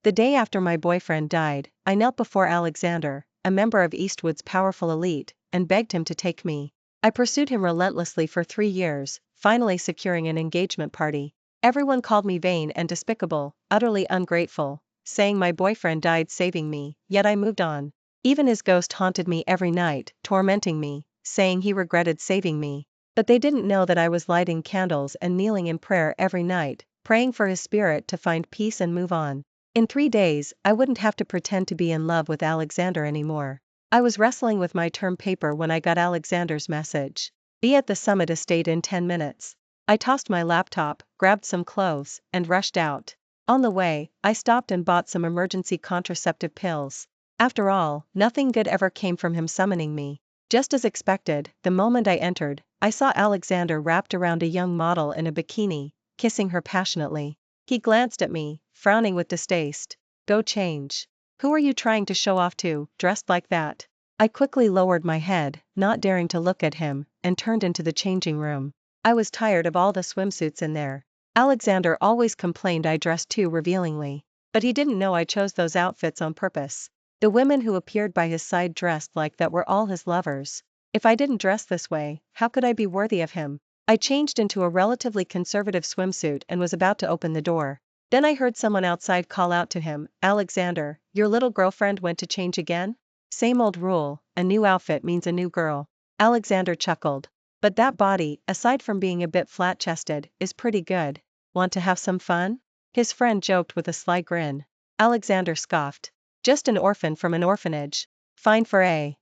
The day after my boyfriend died, I knelt before Alexander, a member of Eastwood's powerful elite, and begged him to take me. I pursued him relentlessly for 3 years, finally securing an engagement party. Everyone called me vain and despicable, utterly ungrateful, saying my boyfriend died saving me, yet I moved on. Even his ghost haunted me every night, tormenting me, saying he regretted saving me. But they didn't know that I was lighting candles and kneeling in prayer every night, praying for his spirit to find peace and move on. In 3 days, I wouldn't have to pretend to be in love with Alexander anymore. I was wrestling with my term paper when I got Alexander's message. Be at the Summit Estate in 10 minutes. I tossed my laptop, grabbed some clothes, and rushed out. On the way, I stopped and bought some emergency contraceptive pills. After all, nothing good ever came from him summoning me. Just as expected, the moment I entered, I saw Alexander wrapped around a young model in a bikini, kissing her passionately. He glanced at me, frowning with distaste. Go change. Who are you trying to show off to, dressed like that? I quickly lowered my head, not daring to look at him, and turned into the changing room. I was tired of all the swimsuits in there. Alexander always complained I dressed too revealingly. But he didn't know I chose those outfits on purpose. The women who appeared by his side dressed like that were all his lovers. If I didn't dress this way, how could I be worthy of him? I changed into a relatively conservative swimsuit and was about to open the door. Then I heard someone outside call out to him, Alexander, your little girlfriend went to change again? Same old rule, a new outfit means a new girl. Alexander chuckled. But that body, aside from being a bit flat-chested, is pretty good. Want to have some fun? His friend joked with a sly grin. Alexander scoffed. Just an orphan from an orphanage. Fine for a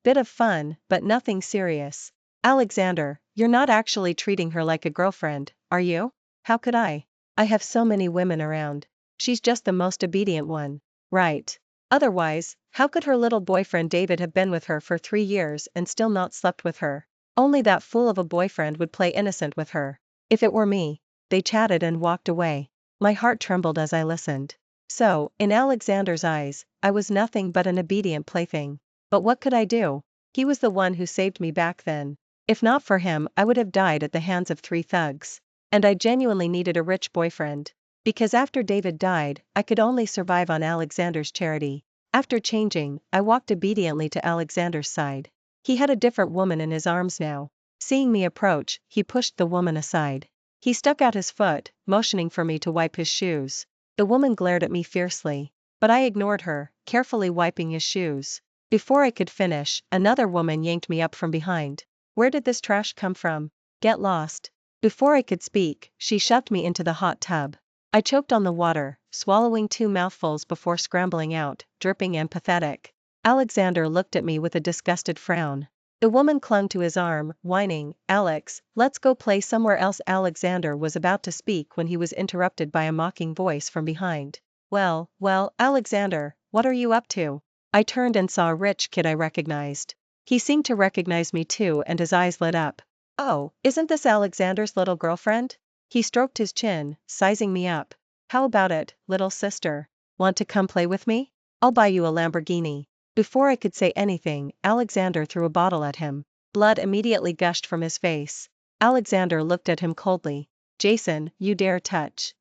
bit of fun, but nothing serious. Alexander, you're not actually treating her like a girlfriend, are you? How could I? I have so many women around. She's just the most obedient one. Right. Otherwise, how could her little boyfriend David have been with her for 3 years and still not slept with her? Only that fool of a boyfriend would play innocent with her. If it were me. They chatted and walked away. My heart trembled as I listened. So, in Alexander's eyes, I was nothing but an obedient plaything. But what could I do? He was the one who saved me back then. If not for him, I would have died at the hands of 3 thugs. And I genuinely needed a rich boyfriend. Because after David died, I could only survive on Alexander's charity. After changing, I walked obediently to Alexander's side. He had a different woman in his arms now. Seeing me approach, he pushed the woman aside. He stuck out his foot, motioning for me to wipe his shoes. The woman glared at me fiercely. But I ignored her, carefully wiping his shoes. Before I could finish, another woman yanked me up from behind. Where did this trash come from? Get lost. Before I could speak, she shoved me into the hot tub. I choked on the water, swallowing 2 mouthfuls before scrambling out, dripping and pathetic. Alexander looked at me with a disgusted frown. The woman clung to his arm, whining, Alex, let's go play somewhere else. Alexander was about to speak when he was interrupted by a mocking voice from behind. Well, Alexander, what are you up to? I turned and saw a rich kid I recognized. He seemed to recognize me too and his eyes lit up. Oh, isn't this Alexander's little girlfriend? He stroked his chin, sizing me up. How about it, little sister? Want to come play with me? I'll buy you a Lamborghini. Before I could say anything, Alexander threw a bottle at him. Blood immediately gushed from his face. Alexander looked at him coldly. Jason, you dare touch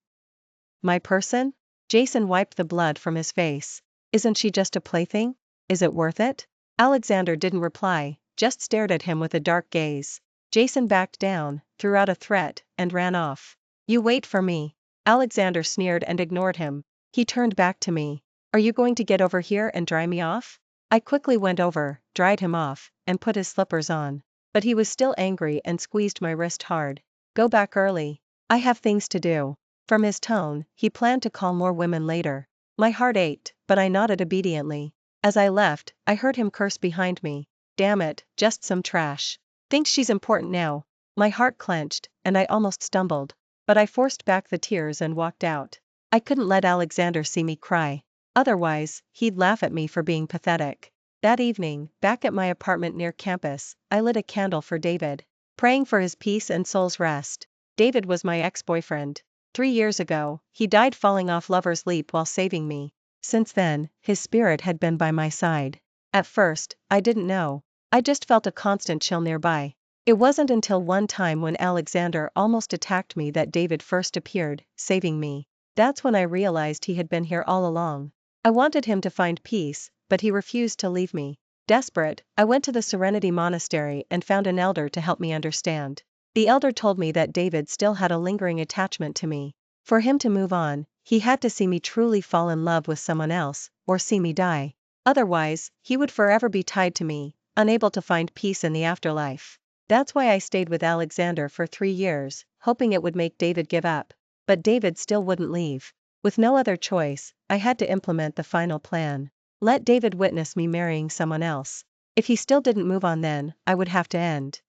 my person? Jason wiped the blood from his face. Isn't she just a plaything? Is it worth it? Alexander didn't reply, just stared at him with a dark gaze. Jason backed down, threw out a threat, and ran off. You wait for me. Alexander sneered and ignored him. He turned back to me. Are you going to get over here and dry me off? I quickly went over, dried him off, and put his slippers on. But he was still angry and squeezed my wrist hard. Go back early. I have things to do. From his tone, he planned to call more women later. My heart ached, but I nodded obediently. As I left, I heard him curse behind me. Damn it, just some trash. Thinks she's important now. My heart clenched, and I almost stumbled. But I forced back the tears and walked out. I couldn't let Alexander see me cry. Otherwise, he'd laugh at me for being pathetic. That evening, back at my apartment near campus, I lit a candle for David, praying for his peace and soul's rest. David was my ex-boyfriend. 3 years ago, he died falling off Lover's Leap while saving me. Since then, his spirit had been by my side. At first, I didn't know. I just felt a constant chill nearby. It wasn't until one time when Alexander almost attacked me that David first appeared, saving me. That's when I realized he had been here all along. I wanted him to find peace, but he refused to leave me. Desperate, I went to the Serenity Monastery and found an elder to help me understand. The elder told me that David still had a lingering attachment to me. For him to move on, he had to see me truly fall in love with someone else, or see me die. Otherwise, he would forever be tied to me, unable to find peace in the afterlife. That's why I stayed with Alexander for 3 years, hoping it would make David give up. But David still wouldn't leave. With no other choice, I had to implement the final plan. Let David witness me marrying someone else. If he still didn't move on, then I would have to end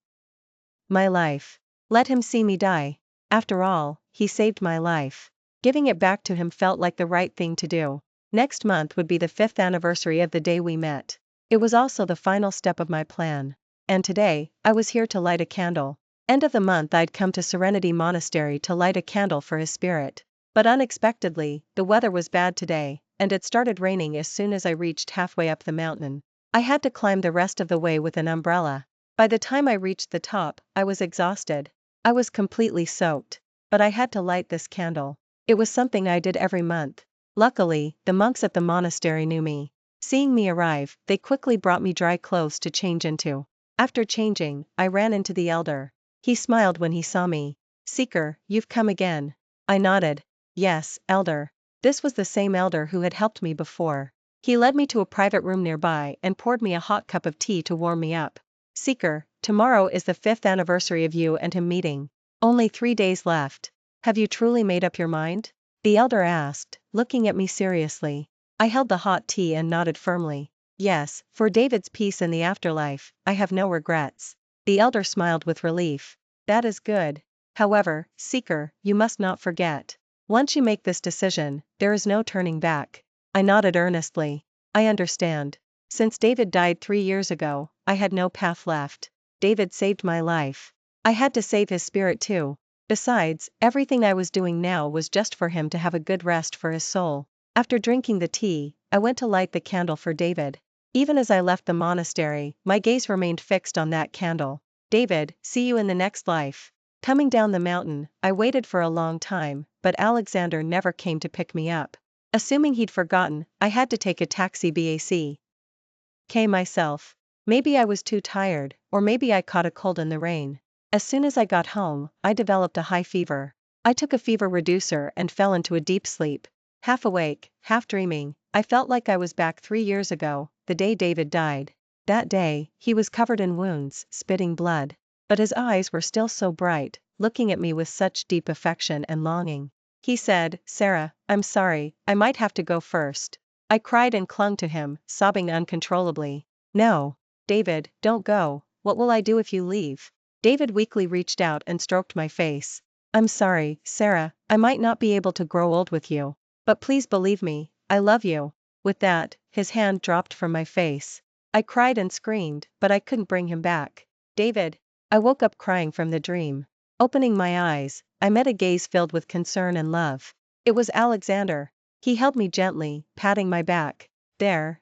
my life. Let him see me die. After all, he saved my life. Giving it back to him felt like the right thing to do. Next month would be the 5th anniversary of the day we met. It was also the final step of my plan. And today, I was here to light a candle. End of the month I'd come to Serenity Monastery to light a candle for his spirit. But unexpectedly, the weather was bad today, and it started raining as soon as I reached halfway up the mountain. I had to climb the rest of the way with an umbrella. By the time I reached the top, I was exhausted. I was completely soaked. But I had to light this candle. It was something I did every month. Luckily, the monks at the monastery knew me. Seeing me arrive, they quickly brought me dry clothes to change into. After changing, I ran into the elder. He smiled when he saw me. "Seeker, you've come again." I nodded. "Yes, elder." This was the same elder who had helped me before. He led me to a private room nearby and poured me a hot cup of tea to warm me up. "Seeker, tomorrow is the 5th anniversary of you and him meeting. Only 3 days left. Have you truly made up your mind?" The elder asked, looking at me seriously. I held the hot tea and nodded firmly. "Yes, for David's peace in the afterlife, I have no regrets." The elder smiled with relief. "That is good. However, Seeker, you must not forget. Once you make this decision, there is no turning back." I nodded earnestly. "I understand. Since David died 3 years ago, I had no path left. David saved my life. I had to save his spirit too. Besides, everything I was doing now was just for him to have a good rest for his soul." After drinking the tea, I went to light the candle for David. Even as I left the monastery, my gaze remained fixed on that candle. "David, see you in the next life." Coming down the mountain, I waited for a long time, but Alexander never came to pick me up. Assuming he'd forgotten, I had to take a taxi back myself. Maybe I was too tired, or maybe I caught a cold in the rain. As soon as I got home, I developed a high fever. I took a fever reducer and fell into a deep sleep. Half awake, half dreaming, I felt like I was back 3 years ago, the day David died. That day, he was covered in wounds, spitting blood. But his eyes were still so bright, looking at me with such deep affection and longing. He said, "Sarah, I'm sorry, I might have to go first." I cried and clung to him, sobbing uncontrollably. "No. David, don't go. What will I do if you leave?" David weakly reached out and stroked my face. "I'm sorry, Sarah, I might not be able to grow old with you. But please believe me, I love you." With that, his hand dropped from my face. I cried and screamed, but I couldn't bring him back. "David." I woke up crying from the dream. Opening my eyes, I met a gaze filled with concern and love. It was Alexander. He held me gently, patting my back. There,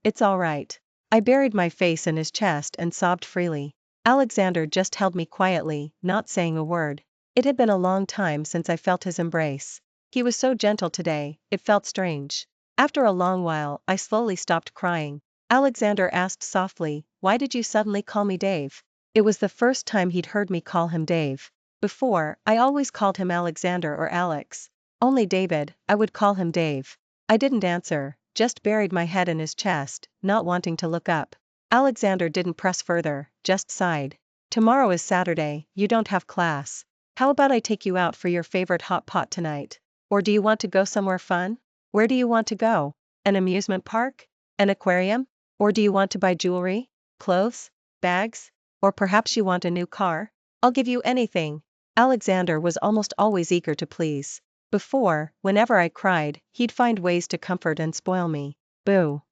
it's all right." I buried my face in his chest and sobbed freely. Alexander just held me quietly, not saying a word. It had been a long time since I felt his embrace. He was so gentle today, it felt strange. After a long while, I slowly stopped crying. Alexander asked softly, "Why did you suddenly call me Dave?" It was the first time he'd heard me call him Dave. Before, I always called him Alexander or Alex. Only David, I would call him Dave. I didn't answer, just buried my head in his chest, not wanting to look up. Alexander didn't press further, just sighed. "Tomorrow is Saturday, you don't have class. How about I take you out for your favorite hot pot tonight? Or do you want to go somewhere fun? Where do you want to go? An amusement park? An aquarium? Or do you want to buy jewelry? Clothes? Bags? Or perhaps you want a new car? I'll give you anything." Alexander was almost always eager to please. Before, whenever I cried, he'd find ways to comfort and spoil me. Boo.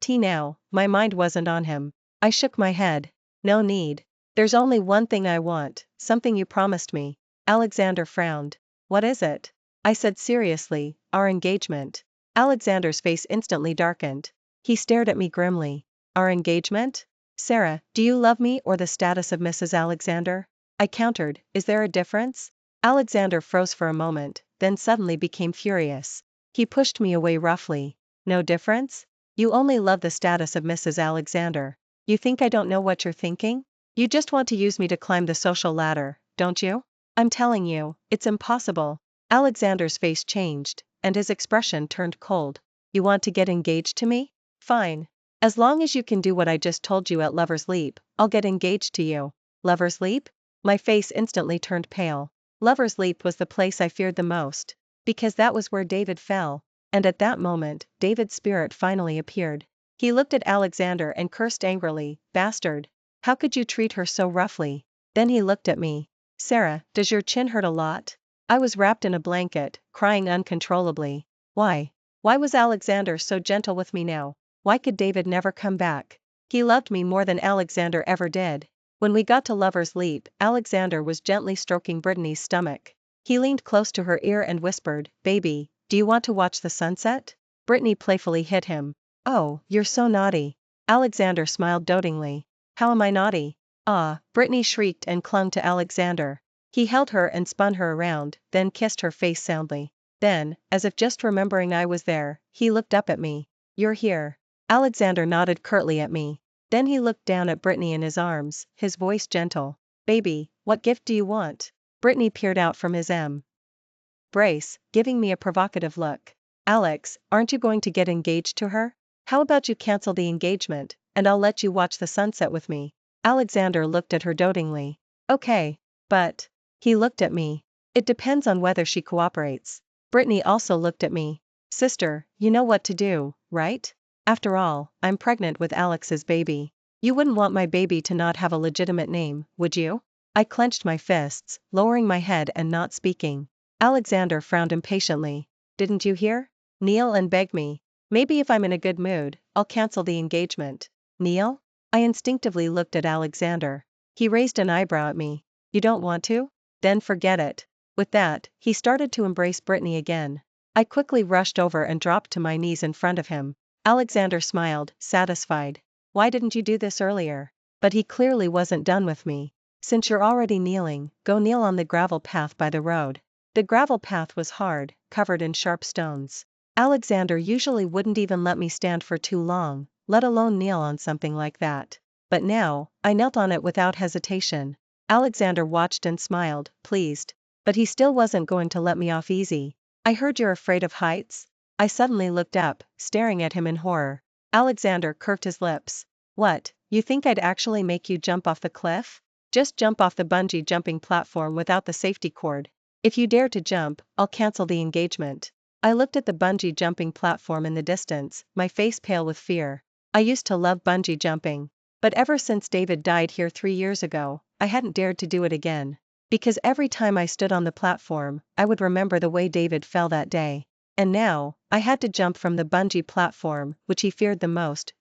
Now, my mind wasn't on him. I shook my head. "No need. There's only one thing I want, something you promised me." Alexander frowned. "What is it?" I said seriously, "Our engagement." Alexander's face instantly darkened. He stared at me grimly. "Our engagement? Sarah, do you love me or the status of Mrs. Alexander?" I countered, "Is there a difference?" Alexander froze for a moment, then suddenly became furious. He pushed me away roughly. No difference? You only love the status of Mrs. Alexander. You think I don't know what you're thinking? You just want to use me to climb the social ladder, don't you? I'm telling you, it's impossible. Alexander's face changed, and his expression turned cold. You want to get engaged to me? Fine. As long as you can do what I just told you at Lover's Leap, I'll get engaged to you. Lover's Leap? My face instantly turned pale. Lover's Leap was the place I feared the most, because that was where David fell. And at that moment, David's spirit finally appeared. He looked at Alexander and cursed angrily, "Bastard! How could you treat her so roughly?" Then he looked at me. "Sarah, does your chin hurt a lot?" I was wrapped in a blanket, crying uncontrollably. Why? Why was Alexander so gentle with me now? Why could David never come back? He loved me more than Alexander ever did. When we got to Lover's Leap, Alexander was gently stroking Brittany's stomach. He leaned close to her ear and whispered, "Baby, do you want to watch the sunset?" Brittany playfully hit him. "Oh, you're so naughty." Alexander smiled dotingly. "How am I naughty?" "Ah," Brittany shrieked and clung to Alexander. He held her and spun her around, then kissed her face soundly. Then, as if just remembering I was there, he looked up at me. "You're here." Alexander nodded curtly at me. Then he looked down at Brittany in his arms, his voice gentle. "Baby, what gift do you want?" Brittany peered out from his embrace, giving me a provocative look. "Alex, aren't you going to get engaged to her? How about you cancel the engagement, and I'll let you watch the sunset with me?" Alexander looked at her dotingly. "Okay. But..." He looked at me. "It depends on whether she cooperates." Brittany also looked at me. "Sister, you know what to do, right? After all, I'm pregnant with Alex's baby. You wouldn't want my baby to not have a legitimate name, would you?" I clenched my fists, lowering my head and not speaking. Alexander frowned impatiently. "Didn't you hear? Kneel and beg me. Maybe if I'm in a good mood, I'll cancel the engagement." "Kneel?" I instinctively looked at Alexander. He raised an eyebrow at me. "You don't want to? Then forget it." With that, he started to embrace Brittany again. I quickly rushed over and dropped to my knees in front of him. Alexander smiled, satisfied. "Why didn't you do this earlier?" But he clearly wasn't done with me. "Since you're already kneeling, go kneel on the gravel path by the road." The gravel path was hard, covered in sharp stones. Alexander usually wouldn't even let me stand for too long, let alone kneel on something like that. But now, I knelt on it without hesitation. Alexander watched and smiled, pleased. But he still wasn't going to let me off easy. "I heard you're afraid of heights." I suddenly looked up, staring at him in horror. Alexander curved his lips. "What, you think I'd actually make you jump off the cliff? Just jump off the bungee jumping platform without the safety cord. If you dare to jump, I'll cancel the engagement." I looked at the bungee jumping platform in the distance, my face pale with fear. I used to love bungee jumping. But ever since David died here 3 years ago, I hadn't dared to do it again. Because every time I stood on the platform, I would remember the way David fell that day. And now, I had to jump from the bungee platform, which he feared the most,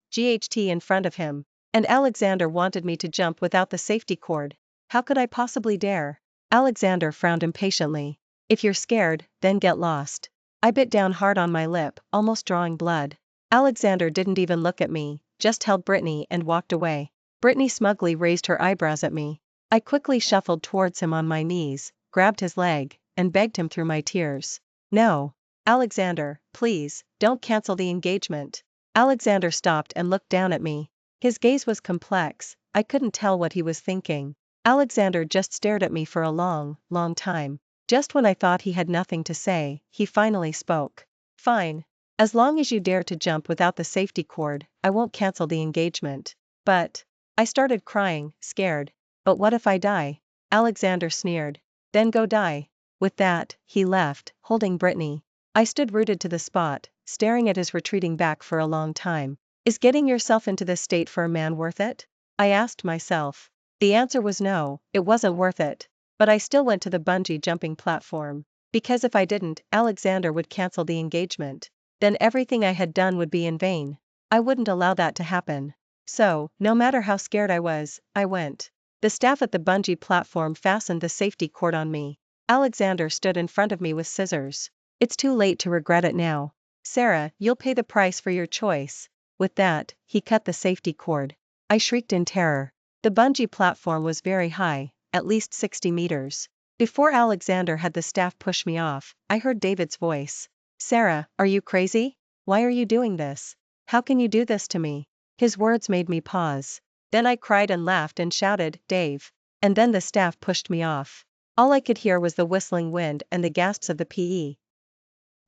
GHT in front of him. And Alexander wanted me to jump without the safety cord. How could I possibly dare? Alexander frowned impatiently. "If you're scared, then get lost." I bit down hard on my lip, almost drawing blood. Alexander didn't even look at me, just held Brittany and walked away. Brittany smugly raised her eyebrows at me. I quickly shuffled towards him on my knees, grabbed his leg, and begged him through my tears. "No. Alexander, please, don't cancel the engagement." Alexander stopped and looked down at me. His gaze was complex, I couldn't tell what he was thinking. Alexander just stared at me for a long, long time. Just when I thought he had nothing to say, he finally spoke. "Fine. As long as you dare to jump without the safety cord, I won't cancel the engagement." "But..." I started crying, scared. "But what if I die?" Alexander sneered. "Then go die." With that, he left, holding Brittany. I stood rooted to the spot, staring at his retreating back for a long time. Is getting yourself into this state for a man worth it? I asked myself. The answer was no, it wasn't worth it. But I still went to the bungee jumping platform. Because if I didn't, Alexander would cancel the engagement. Then everything I had done would be in vain. I wouldn't allow that to happen. So, no matter how scared I was, I went. The staff at the bungee platform fastened the safety cord on me. Alexander stood in front of me with scissors. "It's too late to regret it now. Sarah, you'll pay the price for your choice." With that, he cut the safety cord. I shrieked in terror. The bungee platform was very high, at least 60 meters. Before Alexander had the staff push me off, I heard David's voice. Sarah, are you crazy? Why are you doing this? How can you do this to me? His words made me pause. Then I cried and laughed and shouted, Dave. And then the staff pushed me off. All I could hear was the whistling wind and the gasps of the PE.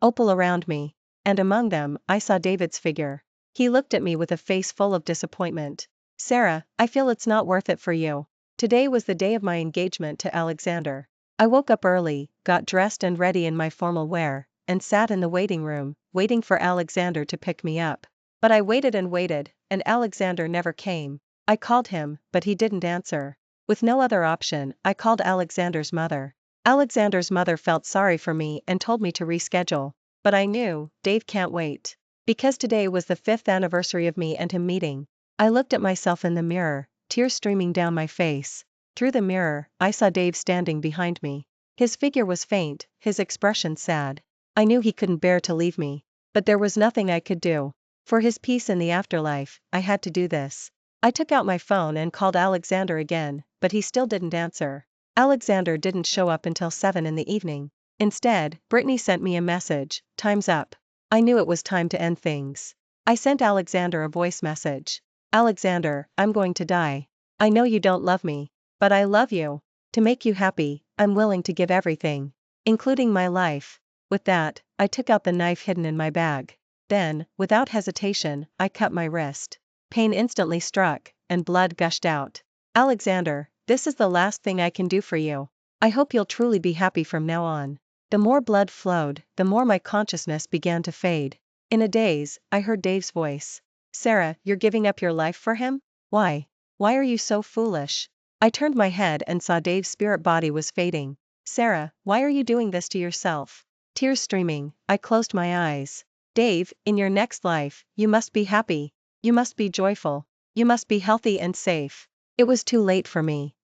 Opal around me. And among them, I saw David's figure. He looked at me with a face full of disappointment. Sarah, I feel it's not worth it for you. Today was the day of my engagement to Alexander. I woke up early, got dressed and ready in my formal wear, and sat in the waiting room, waiting for Alexander to pick me up. But I waited, and Alexander never came. I called him, but he didn't answer. With no other option, I called Alexander's mother. Alexander's mother felt sorry for me and told me to reschedule. But I knew, Dave can't wait. Because today was the 5th anniversary of me and him meeting. I looked at myself in the mirror, tears streaming down my face. Through the mirror, I saw Dave standing behind me. His figure was faint, his expression sad. I knew he couldn't bear to leave me. But there was nothing I could do. For his peace in the afterlife, I had to do this. I took out my phone and called Alexander again, but he still didn't answer. Alexander didn't show up until 7 in the evening. Instead, Brittany sent me a message, time's up. I knew it was time to end things. I sent Alexander a voice message. Alexander, I'm going to die. I know you don't love me. But I love you. To make you happy, I'm willing to give everything. Including my life. With that, I took out the knife hidden in my bag. Then, without hesitation, I cut my wrist. Pain instantly struck, and blood gushed out. Alexander, this is the last thing I can do for you. I hope you'll truly be happy from now on. The more blood flowed, the more my consciousness began to fade. In a daze, I heard Dave's voice. Sarah, you're giving up your life for him? Why? Why are you so foolish? I turned my head and saw Dave's spirit body was fading. Sarah, why are you doing this to yourself? Tears streaming, I closed my eyes. Dave, in your next life, you must be happy. You must be joyful. You must be healthy and safe. It was too late for me.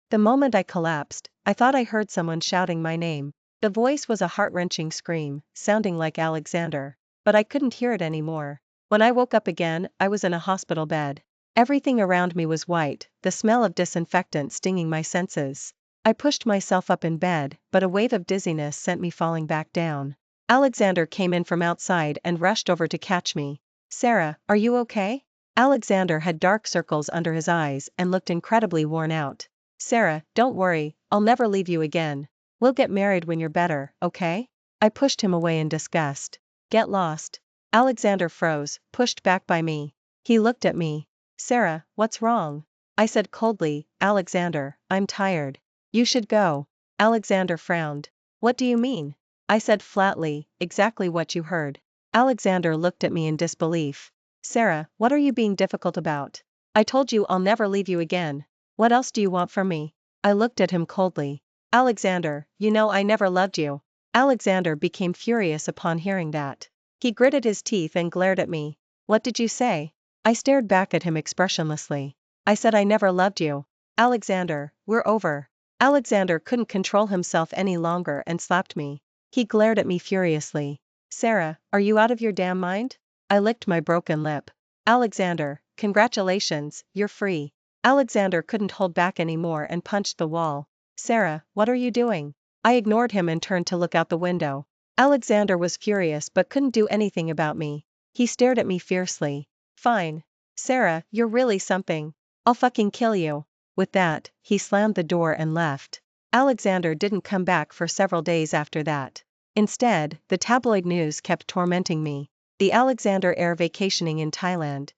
The moment I collapsed, I thought I heard someone shouting my name. The voice was a heart-wrenching scream, sounding like Alexander. But I couldn't hear it anymore. When I woke up again, I was in a hospital bed. Everything around me was white, the smell of disinfectant stinging my senses. I pushed myself up in bed, but a wave of dizziness sent me falling back down. Alexander came in from outside and rushed over to catch me. Sarah, are you okay? Alexander had dark circles under his eyes and looked incredibly worn out. Sarah, don't worry, I'll never leave you again. We'll get married when you're better, okay? I pushed him away in disgust. Get lost. Alexander froze, pushed back by me. He looked at me. Sarah, what's wrong? I said coldly, Alexander, I'm tired. You should go. Alexander frowned. What do you mean? I said flatly, exactly what you heard. Alexander looked at me in disbelief. Sarah, what are you being difficult about? I told you I'll never leave you again. What else do you want from me? I looked at him coldly. Alexander, you know I never loved you. Alexander became furious upon hearing that. He gritted his teeth and glared at me. What did you say? I stared back at him expressionlessly. I said I never loved you. Alexander, we're over. Alexander couldn't control himself any longer and slapped me. He glared at me furiously. Sarah, are you out of your damn mind? I licked my broken lip. Alexander, congratulations, you're free. Alexander couldn't hold back anymore and punched the wall. Sarah, what are you doing? I ignored him and turned to look out the window. Alexander was furious but couldn't do anything about me. He stared at me fiercely. Fine. Sarah, you're really something. I'll fucking kill you. With that, he slammed the door and left. Alexander didn't come back for several days after that. Instead, the tabloid news kept tormenting me. The Alexander Air vacationing in Thailand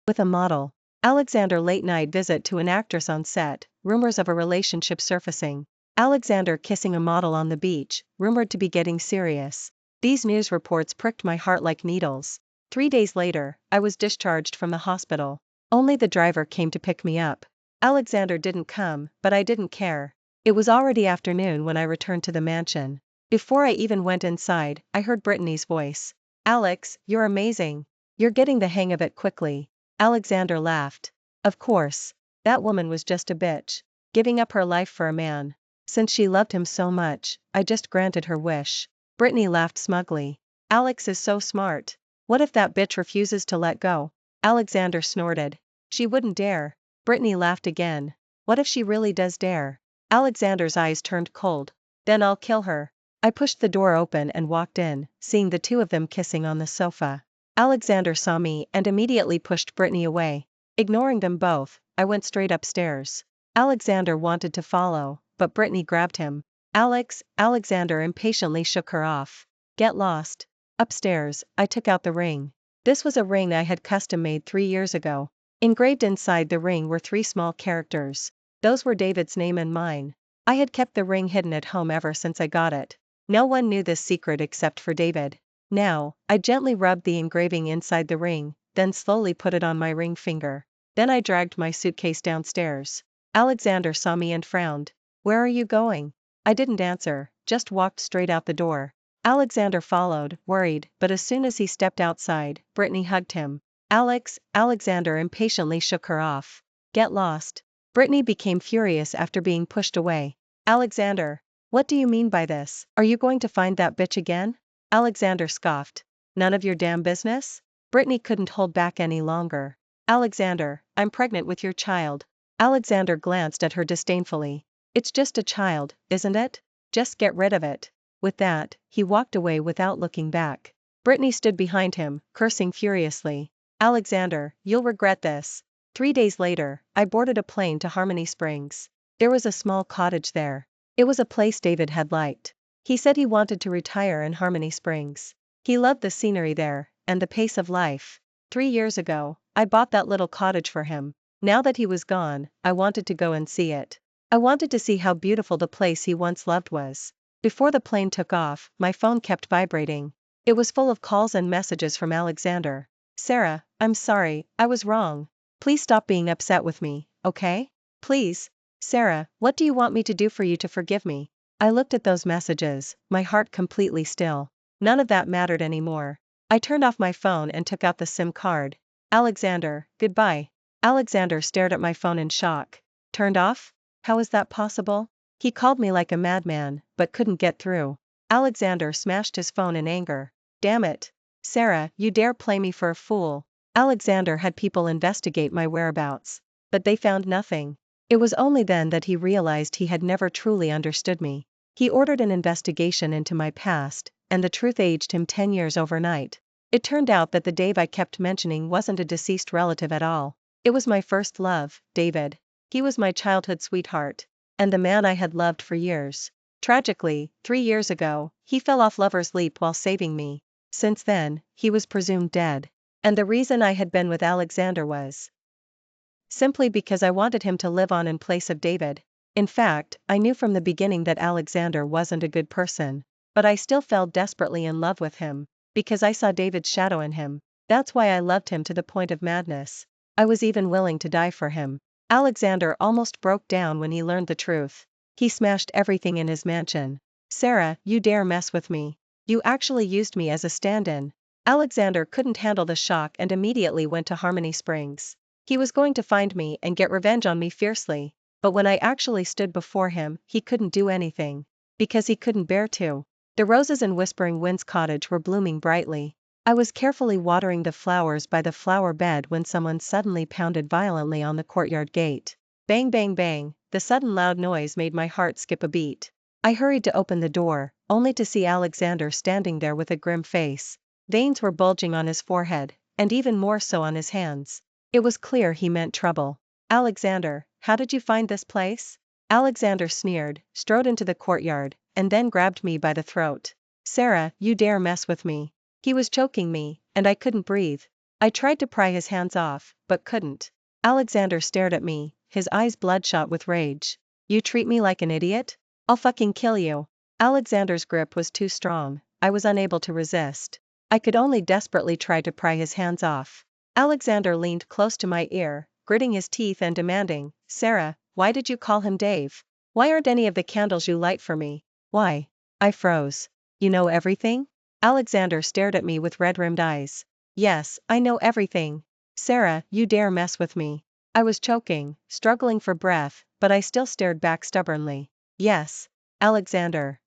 with a model. Alexander late night visit to an actress on set, rumors of a relationship surfacing. Alexander kissing a model on the beach, rumored to be getting serious. These news reports pricked my heart like needles. 3 days later, I was discharged from the hospital. Only the driver came to pick me up. Alexander didn't come, but I didn't care. It was already afternoon when I returned to the mansion. Before I even went inside, I heard Brittany's voice. Alex, you're amazing. You're getting the hang of it quickly. Alexander laughed. Of course. That woman was just a bitch. Giving up her life for a man. Since she loved him so much, I just granted her wish. Brittany laughed smugly. Alex is so smart. What if that bitch refuses to let go? Alexander snorted. She wouldn't dare. Brittany laughed again. What if she really does dare? Alexander's eyes turned cold. Then I'll kill her. I pushed the door open and walked in, seeing the two of them kissing on the sofa. Alexander saw me and immediately pushed Brittany away. Ignoring them both, I went straight upstairs. Alexander wanted to follow, but Brittany grabbed him. Alexander impatiently shook her off. Get lost. Upstairs, I took out the ring. This was a ring I had custom made 3 years ago. Engraved inside the ring were 3 small characters. Those were David's name and mine. I had kept the ring hidden at home ever since I got it. No one knew this secret except for David. Now, I gently rubbed the engraving inside the ring, then slowly put it on my ring finger. Then I dragged my suitcase downstairs. Alexander saw me and frowned. Where are you going? I didn't answer, just walked straight out the door. Alexander followed, worried, but as soon as he stepped outside, Brittany hugged him. Alexander impatiently shook her off. Get lost. Brittany became furious after being pushed away. Alexander, what do you mean by this? Are you going to find that bitch again? Alexander scoffed. None of your damn business? Brittany couldn't hold back any longer. Alexander, I'm pregnant with your child. Alexander glanced at her disdainfully. It's just a child, isn't it? Just get rid of it. With that, he walked away without looking back. Brittany stood behind him, cursing furiously. Alexander, you'll regret this. 3 days later, I boarded a plane to Harmony Springs. There was a small cottage there. It was a place David had liked. He said he wanted to retire in Harmony Springs. He loved the scenery there, and the pace of life. 3 years ago, I bought that little cottage for him. Now that he was gone, I wanted to go and see it. I wanted to see how beautiful the place he once loved was. Before the plane took off, my phone kept vibrating. It was full of calls and messages from Alexander. Sarah, I'm sorry, I was wrong. Please stop being upset with me, okay? Please. Sarah, what do you want me to do for you to forgive me? I looked at those messages, my heart completely still. None of that mattered anymore. I turned off my phone and took out the SIM card. Alexander, goodbye. Alexander stared at my phone in shock. Turned off? How is that possible? He called me like a madman, but couldn't get through. Alexander smashed his phone in anger. Damn it. Sarah, you dare play me for a fool. Alexander had people investigate my whereabouts. But they found nothing. It was only then that he realized he had never truly understood me. He ordered an investigation into my past, and the truth aged him 10 years overnight. It turned out that the Dave I kept mentioning wasn't a deceased relative at all. It was my first love, David. He was my childhood sweetheart. And the man I had loved for years. Tragically, 3 years ago, he fell off Lover's Leap while saving me. Since then, he was presumed dead. And the reason I had been with Alexander was simply because I wanted him to live on in place of David. In fact, I knew from the beginning that Alexander wasn't a good person. But I still fell desperately in love with him, because I saw David's shadow in him. That's why I loved him to the point of madness. I was even willing to die for him. Alexander almost broke down when he learned the truth. He smashed everything in his mansion. Sarah, you dare mess with me. You actually used me as a stand-in. Alexander couldn't handle the shock and immediately went to Harmony Springs. He was going to find me and get revenge on me fiercely. But when I actually stood before him, he couldn't do anything. Because he couldn't bear to. The roses in Whispering Winds cottage were blooming brightly. I was carefully watering the flowers by the flower bed when someone suddenly pounded violently on the courtyard gate. Bang bang bang, the sudden loud noise made my heart skip a beat. I hurried to open the door, only to see Alexander standing there with a grim face. Veins were bulging on his forehead, and even more so on his hands. It was clear he meant trouble. Alexander, how did you find this place? Alexander sneered, strode into the courtyard, and then grabbed me by the throat. Sarah, you dare mess with me. He was choking me, and I couldn't breathe. I tried to pry his hands off, but couldn't. Alexander stared at me, his eyes bloodshot with rage. You treat me like an idiot? I'll fucking kill you. Alexander's grip was too strong. I was unable to resist. I could only desperately try to pry his hands off. Alexander leaned close to my ear, gritting his teeth and demanding, Sarah, why did you call him Dave? Why aren't any of the candles you light for me? Why? I froze. You know everything? Alexander stared at me with red-rimmed eyes. Yes, I know everything. Sarah, you dare mess with me. I was choking, struggling for breath, but I still stared back stubbornly. Yes. Alexander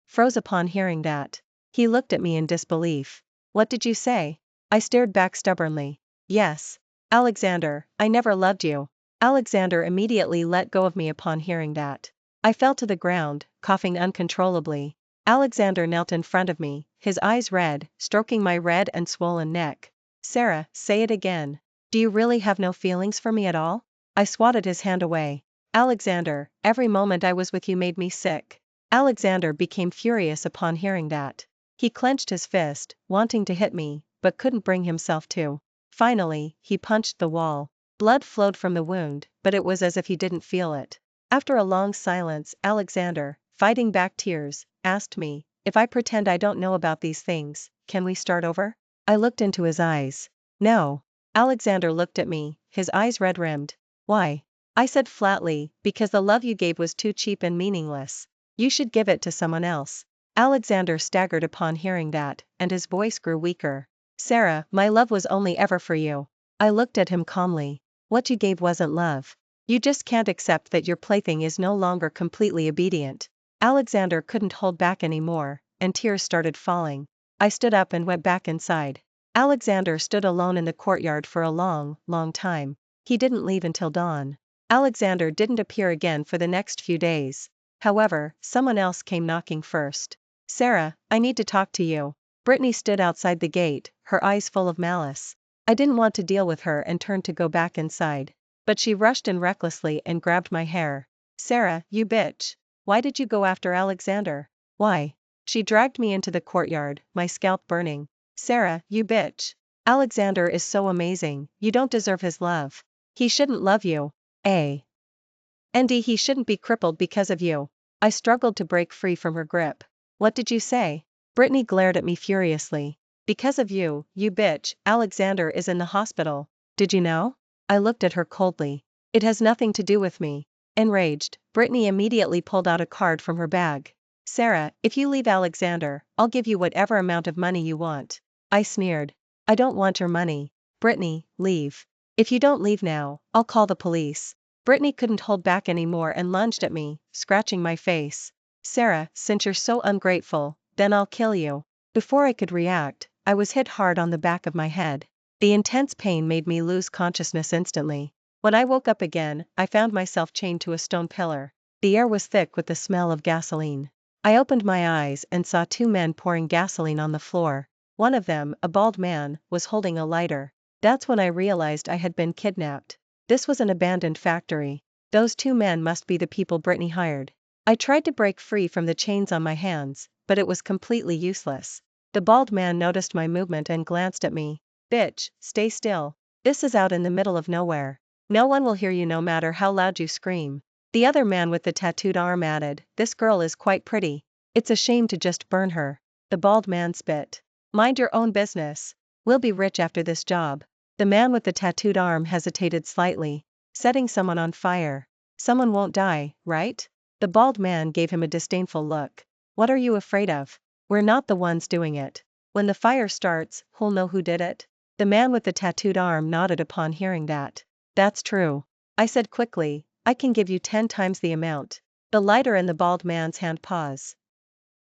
froze upon hearing that. He looked at me in disbelief. What did you say? I stared back stubbornly. Yes. Alexander, I never loved you. Alexander immediately let go of me upon hearing that. I fell to the ground, coughing uncontrollably. Alexander knelt in front of me, his eyes red, stroking my red and swollen neck. Sarah, say it again. Do you really have no feelings for me at all? I swatted his hand away. Alexander, every moment I was with you made me sick. Alexander became furious upon hearing that. He clenched his fist, wanting to hit me, but couldn't bring himself to. Finally, he punched the wall. Blood flowed from the wound, but it was as if he didn't feel it. After a long silence, Alexander, fighting back tears, asked me, if I pretend I don't know about these things, can we start over? I looked into his eyes. No. Alexander looked at me, his eyes red-rimmed. Why? I said flatly, because the love you gave was too cheap and meaningless. You should give it to someone else. Alexander staggered upon hearing that, and his voice grew weaker. Sarah, my love was only ever for you. I looked at him calmly. What you gave wasn't love. You just can't accept that your plaything is no longer completely obedient. Alexander couldn't hold back anymore, and tears started falling. I stood up and went back inside. Alexander stood alone in the courtyard for a long, long time. He didn't leave until dawn. Alexander didn't appear again for the next few days. However, someone else came knocking first. Sarah, I need to talk to you. Brittany stood outside the gate, her eyes full of malice. I didn't want to deal with her and turned to go back inside. But she rushed in recklessly and grabbed my hair. Sarah, you bitch. Why did you go after Alexander? Why? She dragged me into the courtyard, my scalp burning. Sarah, you bitch. Alexander is so amazing, you don't deserve his love. He shouldn't love you. And he shouldn't be crippled because of you. I struggled to break free from her grip. What did you say? Brittany glared at me furiously. Because of you, you bitch, Alexander is in the hospital. Did you know? I looked at her coldly. It has nothing to do with me. Enraged, Brittany immediately pulled out a card from her bag. Sarah, if you leave Alexander, I'll give you whatever amount of money you want. I sneered. I don't want your money. Brittany, leave. If you don't leave now, I'll call the police. Brittany couldn't hold back anymore and lunged at me, scratching my face. Sarah, since you're so ungrateful, then I'll kill you. Before I could react, I was hit hard on the back of my head. The intense pain made me lose consciousness instantly. When I woke up again, I found myself chained to a stone pillar. The air was thick with the smell of gasoline. I opened my eyes and saw two men pouring gasoline on the floor. One of them, a bald man, was holding a lighter. That's when I realized I had been kidnapped. This was an abandoned factory. Those two men must be the people Brittany hired. I tried to break free from the chains on my hands, but it was completely useless. The bald man noticed my movement and glanced at me. Bitch, stay still. This is out in the middle of nowhere. No one will hear you no matter how loud you scream. The other man with the tattooed arm added, this girl is quite pretty. It's a shame to just burn her. The bald man spit. Mind your own business. We'll be rich after this job. The man with the tattooed arm hesitated slightly. Setting someone on fire. Someone won't die, right? The bald man gave him a disdainful look. What are you afraid of? We're not the ones doing it. When the fire starts, who'll know who did it? The man with the tattooed arm nodded upon hearing that. That's true. I said quickly, I can give you 10 times the amount. The lighter in the bald man's hand paused.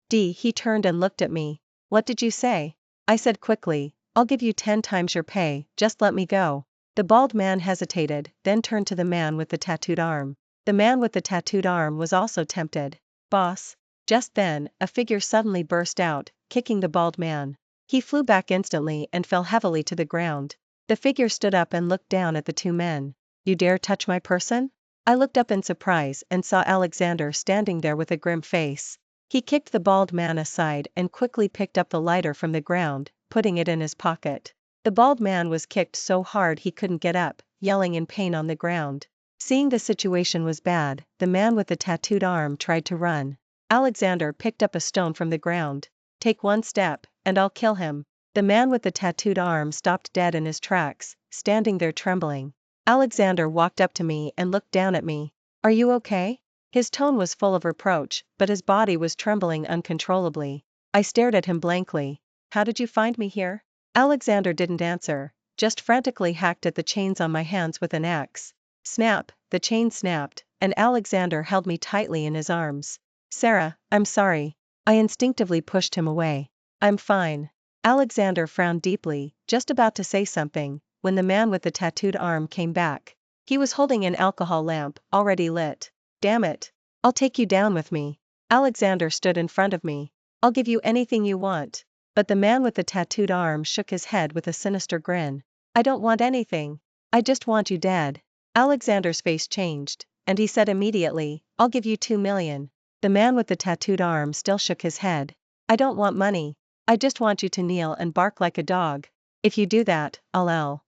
He turned and looked at me. What did you say? I said quickly, I'll give you 10 times your pay, just let me go. The bald man hesitated, then turned to the man with the tattooed arm. The man with the tattooed arm was also tempted. Boss. Just then, a figure suddenly burst out, kicking the bald man. He flew back instantly and fell heavily to the ground. The figure stood up and looked down at the two men. You dare touch my person? I looked up in surprise and saw Alexander standing there with a grim face. He kicked the bald man aside and quickly picked up the lighter from the ground, putting it in his pocket. The bald man was kicked so hard he couldn't get up, yelling in pain on the ground. Seeing the situation was bad, the man with the tattooed arm tried to run. Alexander picked up a stone from the ground. Take one step, and I'll kill him. The man with the tattooed arm stopped dead in his tracks, standing there trembling. Alexander walked up to me and looked down at me. Are you okay? His tone was full of reproach, but his body was trembling uncontrollably. I stared at him blankly. How did you find me here? Alexander didn't answer, just frantically hacked at the chains on my hands with an axe. Snap, the chain snapped, and Alexander held me tightly in his arms. Sarah, I'm sorry. I instinctively pushed him away. I'm fine. Alexander frowned deeply, just about to say something, when the man with the tattooed arm came back. He was holding an alcohol lamp, already lit. Damn it. I'll take you down with me. Alexander stood in front of me. I'll give you anything you want. But the man with the tattooed arm shook his head with a sinister grin. I don't want anything. I just want you dead. Alexander's face changed, and he said immediately, I'll give you 2 million. The man with the tattooed arm still shook his head. I don't want money. I just want you to kneel and bark like a dog. If you do that, I'll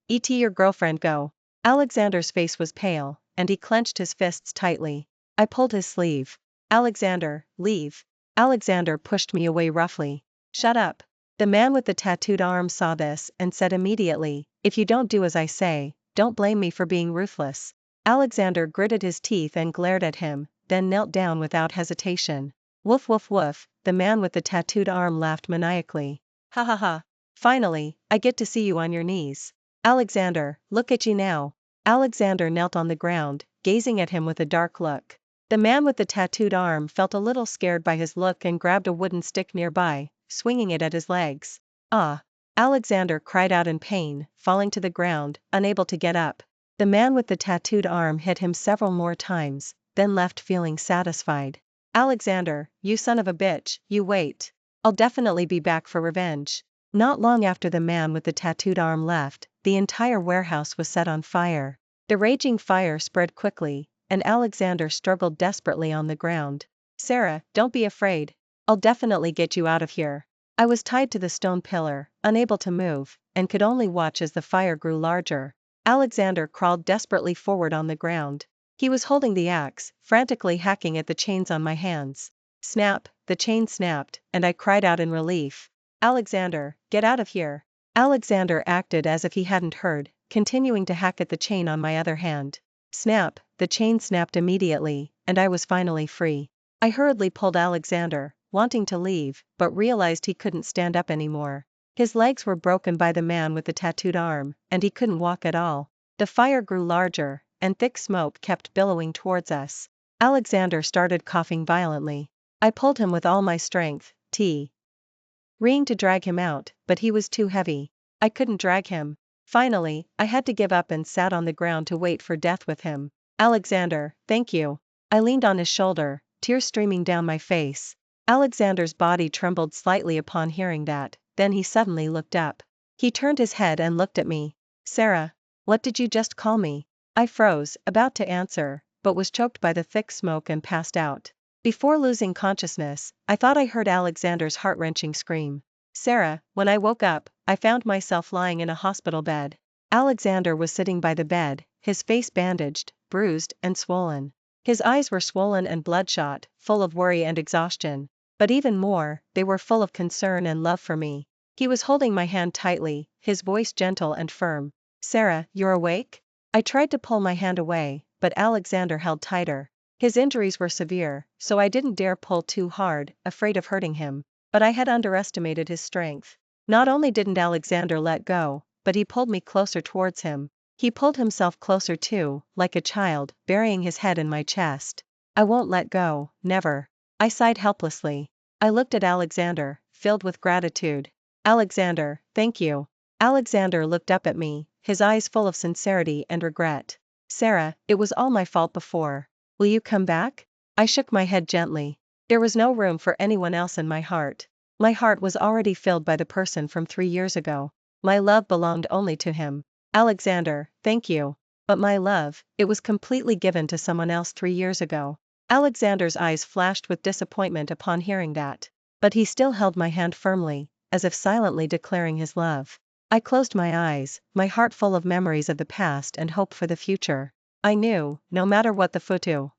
let your girlfriend go. Alexander's face was pale, and he clenched his fists tightly. I pulled his sleeve. Alexander, leave. Alexander pushed me away roughly. Shut up. The man with the tattooed arm saw this and said immediately, if you don't do as I say, don't blame me for being ruthless. Alexander gritted his teeth and glared at him, then knelt down without hesitation. Woof woof woof, the man with the tattooed arm laughed maniacally. Ha ha ha. Finally, I get to see you on your knees. Alexander, look at you now. Alexander knelt on the ground, gazing at him with a dark look. The man with the tattooed arm felt a little scared by his look and grabbed a wooden stick nearby, swinging it at his legs. Ah! Alexander cried out in pain, falling to the ground, unable to get up. The man with the tattooed arm hit him several more times, then left feeling satisfied. Alexander, you son of a bitch, you wait. I'll definitely be back for revenge. Not long after the man with the tattooed arm left, the entire warehouse was set on fire. The raging fire spread quickly, and Alexander struggled desperately on the ground. Sarah, don't be afraid. I'll definitely get you out of here. I was tied to the stone pillar, unable to move, and could only watch as the fire grew larger. Alexander crawled desperately forward on the ground. He was holding the axe, frantically hacking at the chains on my hands. Snap, the chain snapped, and I cried out in relief. Alexander, get out of here. Alexander acted as if he hadn't heard, continuing to hack at the chain on my other hand. Snap, the chain snapped immediately, and I was finally free. I hurriedly pulled Alexander, wanting to leave, but realized he couldn't stand up anymore. His legs were broken by the man with the tattooed arm, and he couldn't walk at all. The fire grew larger, and thick smoke kept billowing towards us. Alexander started coughing violently. I pulled him with all my strength, trying to drag him out, but he was too heavy. I couldn't drag him. Finally, I had to give up and sat on the ground to wait for death with him. Alexander, thank you. I leaned on his shoulder, tears streaming down my face. Alexander's body trembled slightly upon hearing that, then he suddenly looked up. He turned his head and looked at me. Sarah, what did you just call me? I froze, about to answer, but was choked by the thick smoke and passed out. Before losing consciousness, I thought I heard Alexander's heart-wrenching scream. Sarah, when I woke up, I found myself lying in a hospital bed. Alexander was sitting by the bed, his face bandaged, bruised, and swollen. His eyes were swollen and bloodshot, full of worry and exhaustion. But even more, they were full of concern and love for me. He was holding my hand tightly, his voice gentle and firm. Sarah, you're awake? I tried to pull my hand away, but Alexander held tighter. His injuries were severe, so I didn't dare pull too hard, afraid of hurting him. But I had underestimated his strength. Not only didn't Alexander let go, but he pulled me closer towards him. He pulled himself closer too, like a child, burying his head in my chest. I won't let go, never. I sighed helplessly. I looked at Alexander, filled with gratitude. Alexander, thank you. Alexander looked up at me, his eyes full of sincerity and regret. Sarah, it was all my fault before. Will you come back? I shook my head gently. There was no room for anyone else in my heart. My heart was already filled by the person from 3 years ago. My love belonged only to him. Alexander, thank you. But my love, it was completely given to someone else 3 years ago. Alexander's eyes flashed with disappointment upon hearing that. But he still held my hand firmly, as if silently declaring his love. I closed my eyes, my heart full of memories of the past and hope for the future. I knew, no matter what the future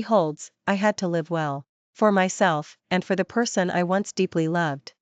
holds, I had to live well. For myself, and for the person I once deeply loved.